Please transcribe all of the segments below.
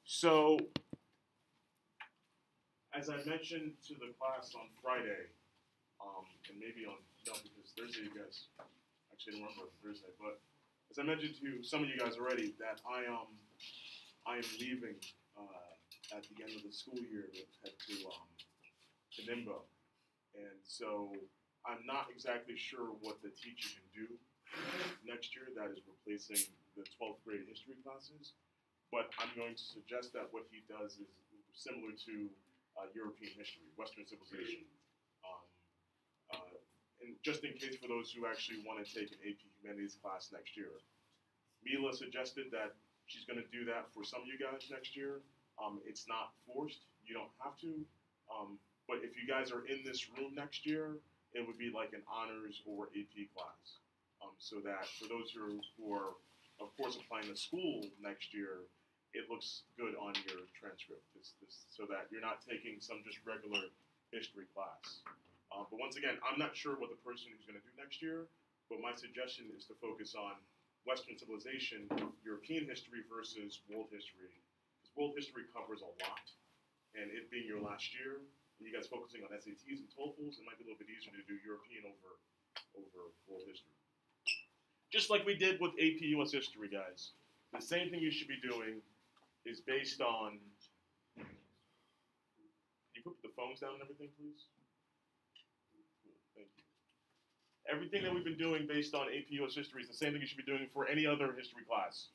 So, as I mentioned to the class on Friday, and maybe on no, because Thursday you guys actually don't remember Thursday, but as I mentioned to some of you guys already, that I am leaving at the end of the school year to head to NIMBO, and so I'm not exactly sure what the teacher can do next year that is replacing the 12th grade history classes. But I'm going to suggest that what he does is similar to European history, Western civilization. Um, and just in case for those who actually want to take an AP Humanities class next year, Mila suggested that she's going to do that for some of you guys next year. It's not forced. You don't have to. But if you guys are in this room next year, it would be like an honors or AP class. So that for those who are, of course, applying to school next year, it looks good on your transcript, so that you're not taking some just regular history class. But once again, I'm not sure what the person who's going to do next year, but my suggestion is to focus on Western civilization, European history versus world history. Because world history covers a lot, and it being your last year, and you guys focusing on SATs and TOEFLs, it might be a little bit easier to do European over world history. Just like we did with AP US history, guys. The same thing you should be doing is based on. Can you put the phones down and everything, please? Cool, thank you. Everything that we've been doing based on AP US history is the same thing you should be doing for any other history class.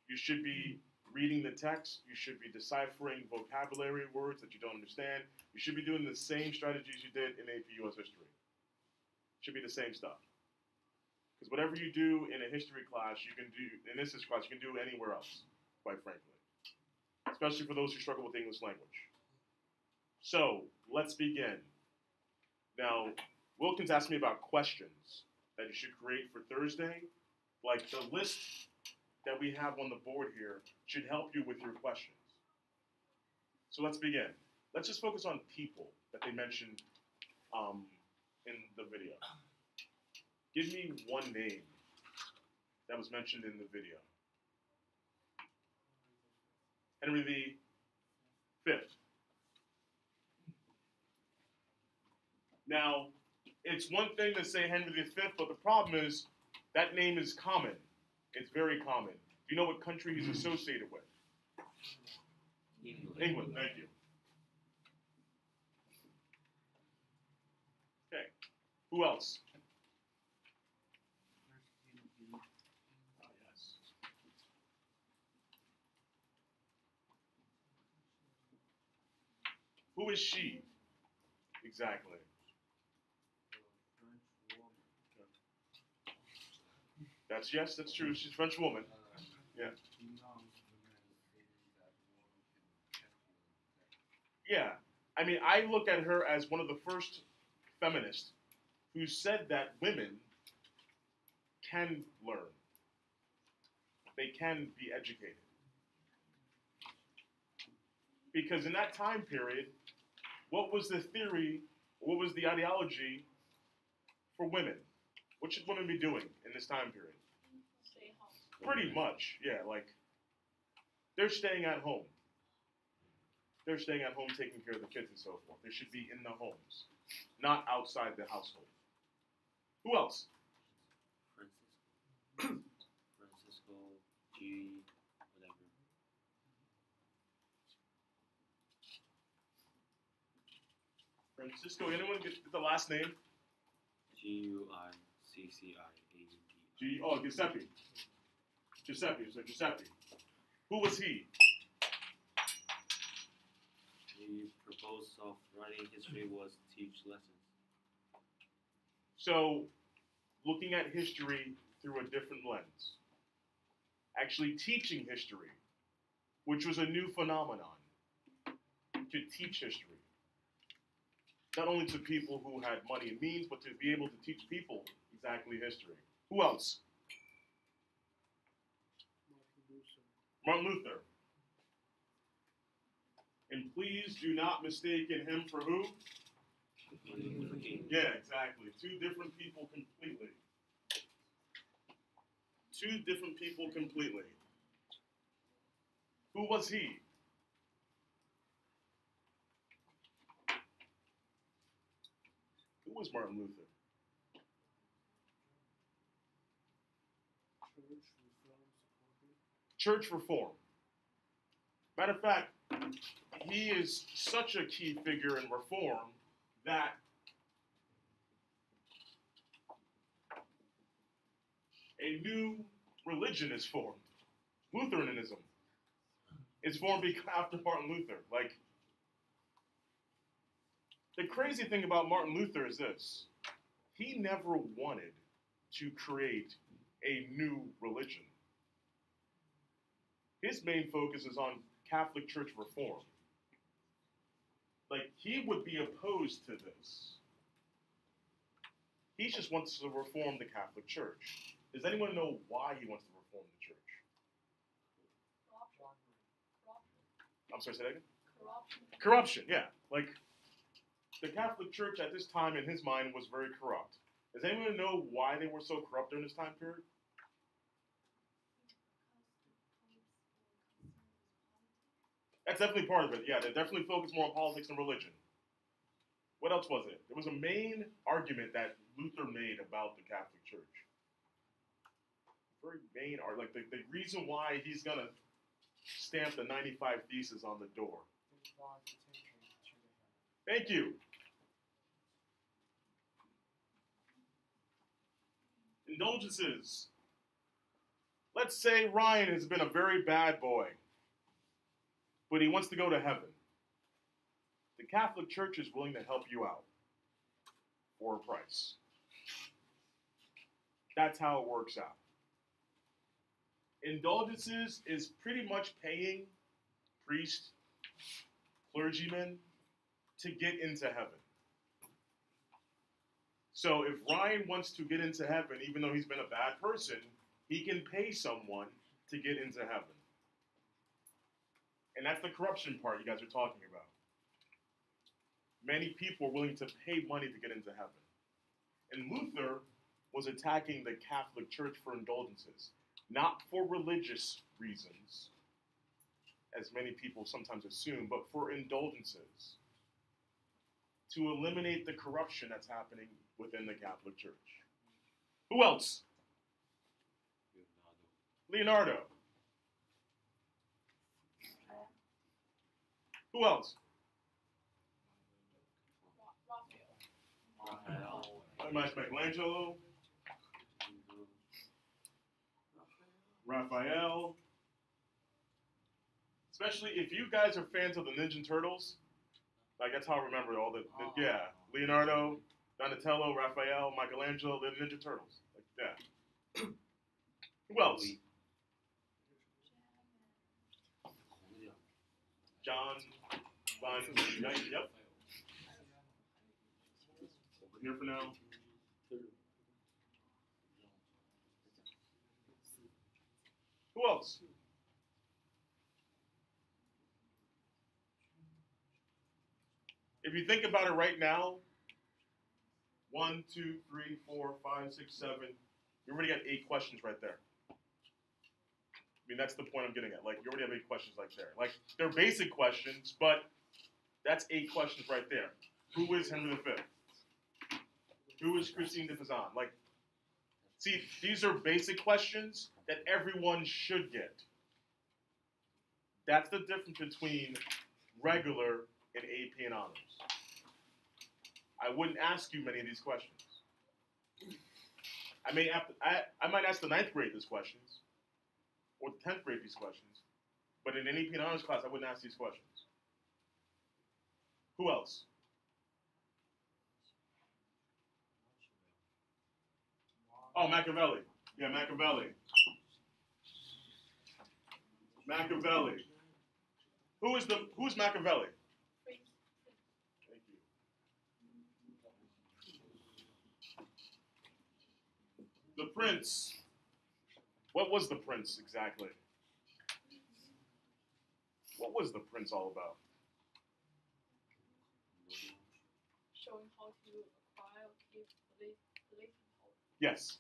You should be reading the text. You should be deciphering vocabulary words that you don't understand. You should be doing the same strategies you did in AP US history. It should be the same stuff. Because whatever you do in a history class, you can do in this history class, you can do anywhere else, quite frankly. Especially for those who struggle with the English language. So, let's begin. Now, Wilkins asked me about questions that you should create for Thursday. Like the list that we have on the board here should help you with your questions. So let's begin. Let's just focus on people that they mentioned in the video. Give me one name that was mentioned in the video. Henry V. Now, it's one thing to say Henry V, but the problem is that name is common. It's very common. Do you know what country he's associated with? England, thank you. Okay, who else? Yes. Who is she? Exactly. Yes, that's true. She's a French woman. Yeah. Yeah. I mean, I look at her as one of the first feminists who said that women can learn. They can be educated. Because in that time period, what was the theory, what was the ideology for women? What should women be doing in this time period? Stay home. Pretty much, yeah. Like, they're staying at home. They're staying at home taking care of the kids and so forth. They should be in the homes, not outside the household. Who else? Francisco G. whatever. Francisco, anyone get the last name? Guicciard. Oh, Giuseppe. Giuseppe. Who was he? The purpose of writing history was to teach lessons. So, looking at history through a different lens. Actually teaching history, which was a new phenomenon. To teach history. Not only to people who had money and means, but to be able to teach people exactly history. Who else? Martin Luther. And please do not mistake in him for who? Yeah, exactly. Two different people completely. Two different people completely. Who was he? Who was Martin Luther? Church reform. Matter of fact, he is such a key figure in reform that a new religion is formed. Lutheranism is formed after Martin Luther. Like, the crazy thing about Martin Luther is this. He never wanted to create a new religion. His main focus is on Catholic Church reform. Like, he would be opposed to this. He just wants to reform the Catholic Church. Does anyone know why he wants to reform the church? I'm sorry, say that again? Corruption, yeah. Like, the Catholic Church at this time, in his mind, was very corrupt. Does anyone know why they were so corrupt during this time period? That's definitely part of it. Yeah, they definitely focused more on politics and religion. What else was it? There was a main argument that Luther made about the Catholic Church. Very main argument. Like, the reason why he's going to stamp the 95 Theses on the door. Thank you. Indulgences. Let's say Ryan has been a very bad boy, but he wants to go to heaven. The Catholic Church is willing to help you out for a price. That's how it works out. Indulgences is pretty much paying priests, clergymen to get into heaven. So if Ryan wants to get into heaven, even though he's been a bad person, he can pay someone to get into heaven. And that's the corruption part you guys are talking about. Many people are willing to pay money to get into heaven. And Luther was attacking the Catholic Church for indulgences, not for religious reasons, as many people sometimes assume, but for indulgences, to eliminate the corruption that's happening within the Catholic Church. Who else? Leonardo. Who else? Michelangelo. Raphael. Especially if you guys are fans of the Ninja Turtles, like that's how I remember all the yeah, Leonardo, Donatello, Raphael, Michelangelo, the Ninja Turtles. Like that. Who else? John Von yep. Over here for now. Who else? If you think about it right now, 1, 2, 3, 4, 5, 6, 7, you already got 8 questions right there. I mean, that's the point I'm getting at. Like, you already have 8 questions right there. Like, they're basic questions, but that's 8 questions right there. Who is Henry V? Who is Christine de Pizan? Like, see, these are basic questions that everyone should get. That's the difference between regular and AP and honors. I wouldn't ask you many of these questions. I might ask the 9th grade these questions, or the 10th grade these questions, but in an AP and honors class, I wouldn't ask these questions. Who else? Oh, Machiavelli. Yeah, Machiavelli. Machiavelli. Who's Machiavelli? Thank you. The Prince. What was The Prince exactly? What was The Prince all about? Showing how to acquire or keep political power. Yes.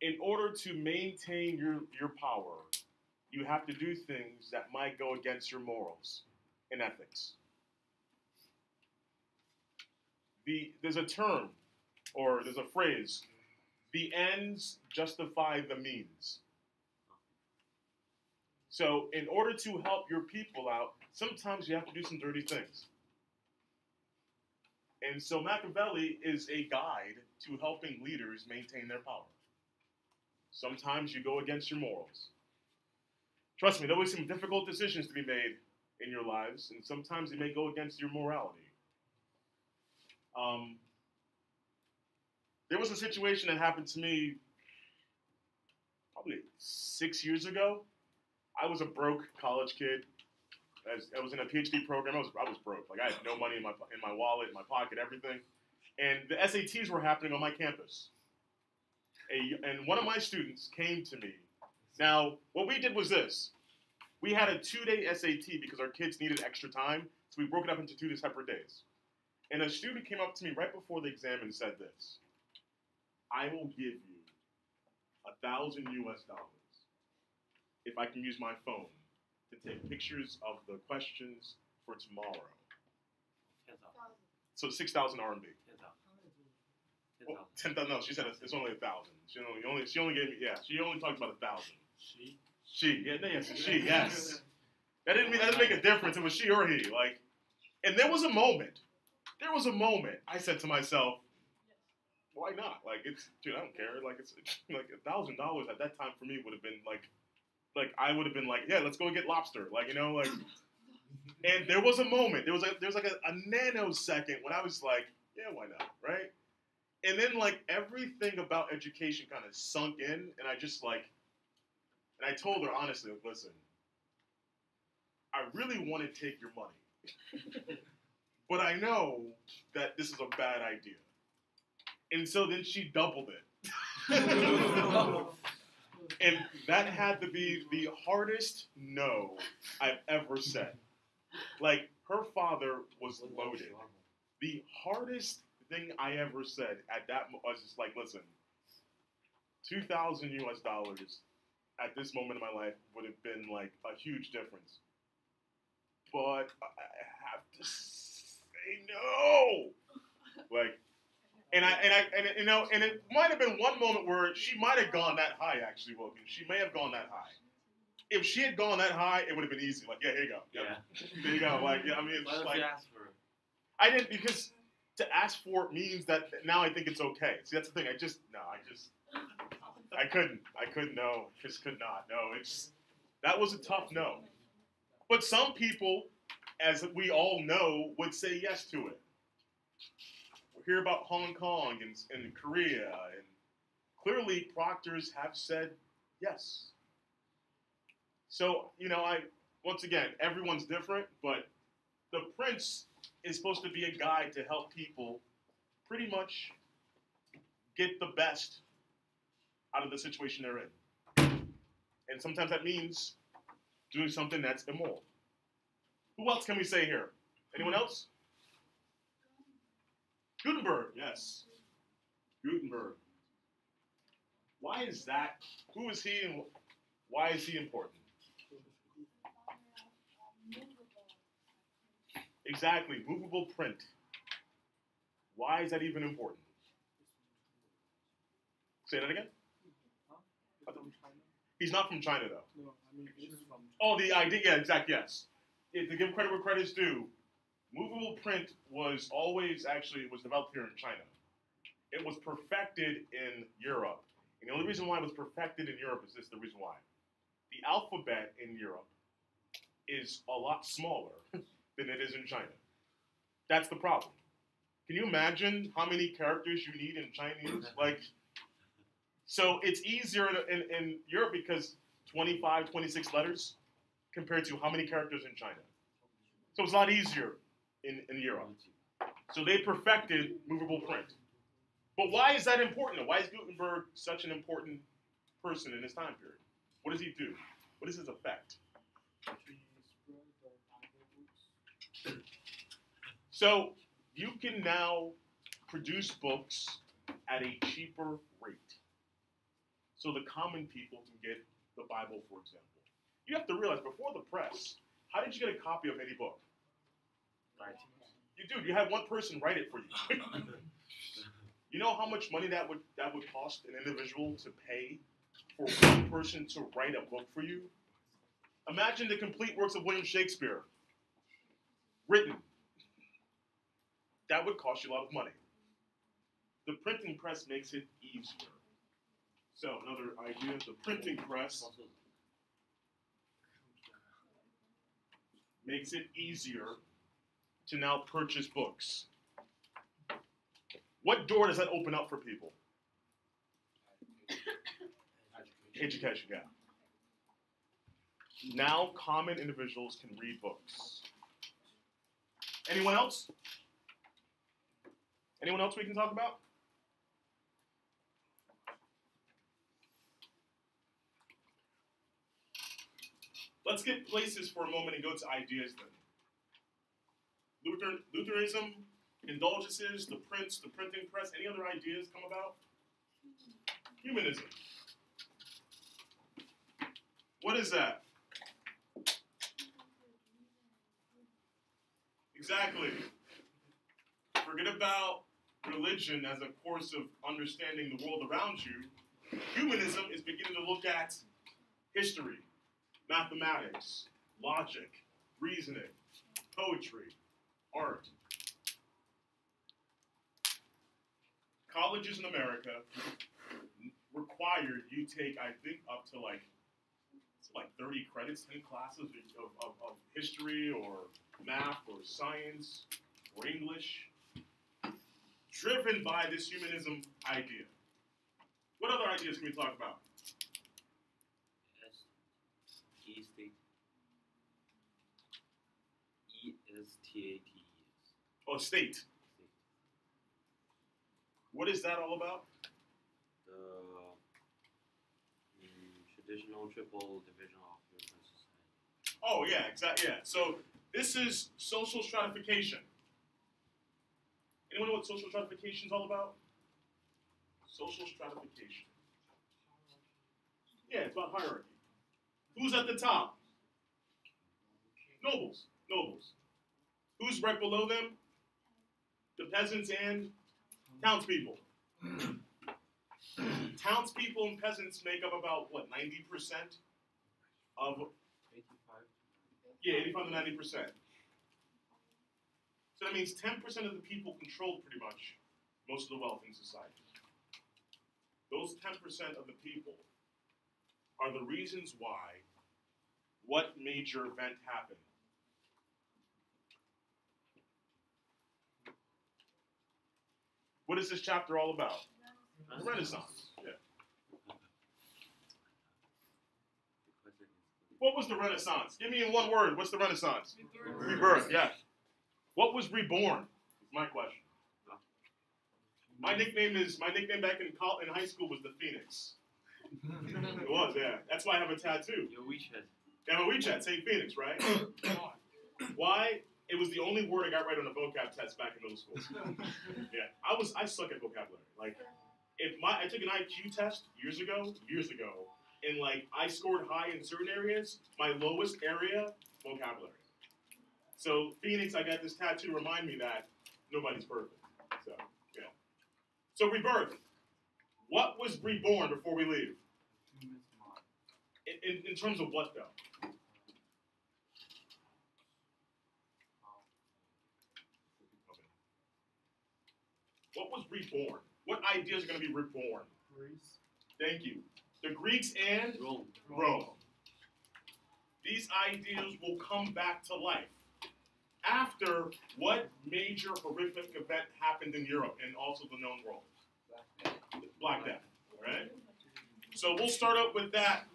In order to maintain your power, you have to do things that might go against your morals and ethics. There's a term, or there's a phrase, the ends justify the means. So in order to help your people out, sometimes you have to do some dirty things. And so Machiavelli is a guide to helping leaders maintain their power. Sometimes you go against your morals. Trust me, there will be some difficult decisions to be made in your lives, and sometimes they may go against your morality. There was a situation that happened to me probably 6 years ago. I was a broke college kid. I was in a PhD program. I was broke. Like, I had no money in my wallet, in my pocket, everything. And the SATs were happening on my campus. And one of my students came to me. Now, what we did was this. We had a 2-day SAT because our kids needed extra time, so we broke it up into 2 separate days. And a student came up to me right before the exam and said this: I will give you $1,000 if I can use my phone to take pictures of the questions for tomorrow. 10,000. So 6,000 RMB. 10,000. 10,000. No, she said it's only 1,000. She only gave me, yeah. She only talked about 1,000. She. Yeah. Yes. She. Yes. That didn't make a difference. It was she or he. Like, and there was a moment. I said to myself, why not? Like, dude, I don't care. Like, it's like $1,000 at that time for me would have been like I would have been like, yeah, let's go get lobster. Like, like. And there was a moment. There was like a nanosecond when I was like, yeah, why not, right? And then like everything about education kind of sunk in, and I just like, and I told her honestly, listen, I really want to take your money, but I know that this is a bad idea. And so then she doubled it. And that had to be the hardest no I've ever said. Like, her father was loaded. The hardest thing I ever said at that moment, I was just like, listen, $2,000 at this moment in my life would have been like a huge difference. But I have to say no. Like, and it might have been one moment where she might have gone that high, actually, Wilkins. She may have gone that high. If she had gone that high, it would have been easy. Like, yeah, here you go. Yep. Yeah. There you go. Like, yeah, I mean, it's Why like, you ask for it? I didn't, because to ask for it means that now I think it's okay. See, that's the thing. I couldn't, no. Just could not. No, that was a tough no. But some people, as we all know, would say yes to it. We hear about Hong Kong and Korea, and clearly proctors have said yes. So, once again, everyone's different, but the prince is supposed to be a guide to help people pretty much get the best out of the situation they're in. And sometimes that means doing something that's immoral. Who else can we say here? Anyone else? Gutenberg, yes. Gutenberg. Why is that? Who is he and why is he important? Exactly, movable print. Why is that even important? Say that again? He's not from China, though. No, I mean, he's from China. Oh, the idea, yeah, exactly, yes. To give credit where credit's due, movable print was developed here in China. It was perfected in Europe. And the only reason why it was perfected in Europe is the reason why. The alphabet in Europe is a lot smaller than it is in China. That's the problem. Can you imagine how many characters you need in Chinese? So it's easier in Europe because 25, 26 letters compared to how many characters in China. So it's a lot easier in Europe. So they perfected movable print. But why is that important? Why is Gutenberg such an important person in this time period? What does he do? What is his effect? So you can now produce books at a cheaper rate. So the common people can get the Bible, for example. You have to realize, before the press, how did you get a copy of any book? Right. You had one person write it for you. You know how much money that would cost an individual to pay for one person to write a book for you? Imagine the complete works of William Shakespeare written. That would cost you a lot of money. The printing press makes it easier. So another idea, the printing press makes it easier to now purchase books. What door does that open up for people? Education, yeah. Now common individuals can read books. Anyone else? Anyone else we can talk about? Let's get places for a moment and go to ideas then. Lutheranism, indulgences, the printing press, any other ideas come about? Humanism. What is that? Exactly. Forget about religion as a course of understanding the world around you. Humanism is beginning to look at history, mathematics, logic, reasoning, poetry, art. Colleges in America require you take, I think, up to like 30 credits, 10 classes of history or math or science or English, driven by this humanism idea. What other ideas can we talk about? E-state. E-S-T-A-T-E-S. Oh, state. What is that all about? The traditional triple division of human society. Oh, yeah, exactly. Yeah. So this is social stratification. Anyone know what social stratification is all about? Social stratification. Yeah, it's about hierarchy. Who's at the top? Nobles. Nobles. Who's right below them? The peasants and townspeople. Townspeople and peasants make up about, what, 90% of... 85. Yeah, 85 to 90%. So that means 10% of the people control pretty much most of the wealth in society. Those 10% of the people are the reasons why what major event happened. What is this chapter all about? The Renaissance. Yeah. What was the Renaissance? Give me in one word. What's the Renaissance? Rebirth. Yeah. What was reborn? Is my question. My nickname back in high school was the Phoenix. It was, yeah. That's why I have a tattoo. Your WeChat. Yeah, my WeChat, St. Phoenix, right? Why? It was the only word I got right on a vocab test back in middle school. Yeah, I suck at vocabulary. Like, I took an IQ test years ago, and like I scored high in certain areas. My lowest area, vocabulary. So Phoenix, I got this tattoo to remind me that nobody's perfect. So yeah. So rebirth. What was reborn before we leave? In terms of what though? What was reborn? What ideas are going to be reborn? Greece. Thank you. The Greeks and Rome. These ideas will come back to life after what major horrific event happened in Europe and also the known world? Black Death. All right? So we'll start up with that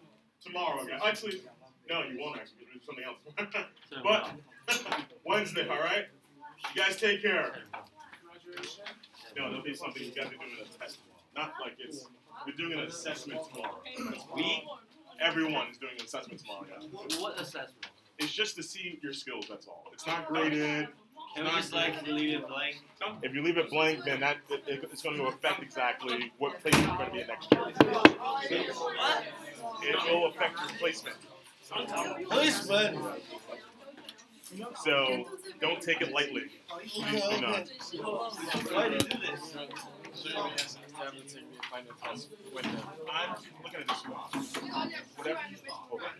tomorrow. Okay? Actually, no, you won't actually. Do something else. But Wednesday, all right? You guys take care. No, there'll be something you guys are doing a test tomorrow. Not like it's, we're doing an assessment tomorrow. Everyone is doing an assessment tomorrow, yeah. What assessment? It's just to see your skills, that's all. It's not graded. Can we just like leave it blank? If you leave it blank, then it's going to affect exactly what place you're going to be in next year. What? It will affect your placement. Policeman. So don't take it lightly. Please do not. Why do you do this? I'm looking at this one. Whatever. Hold on.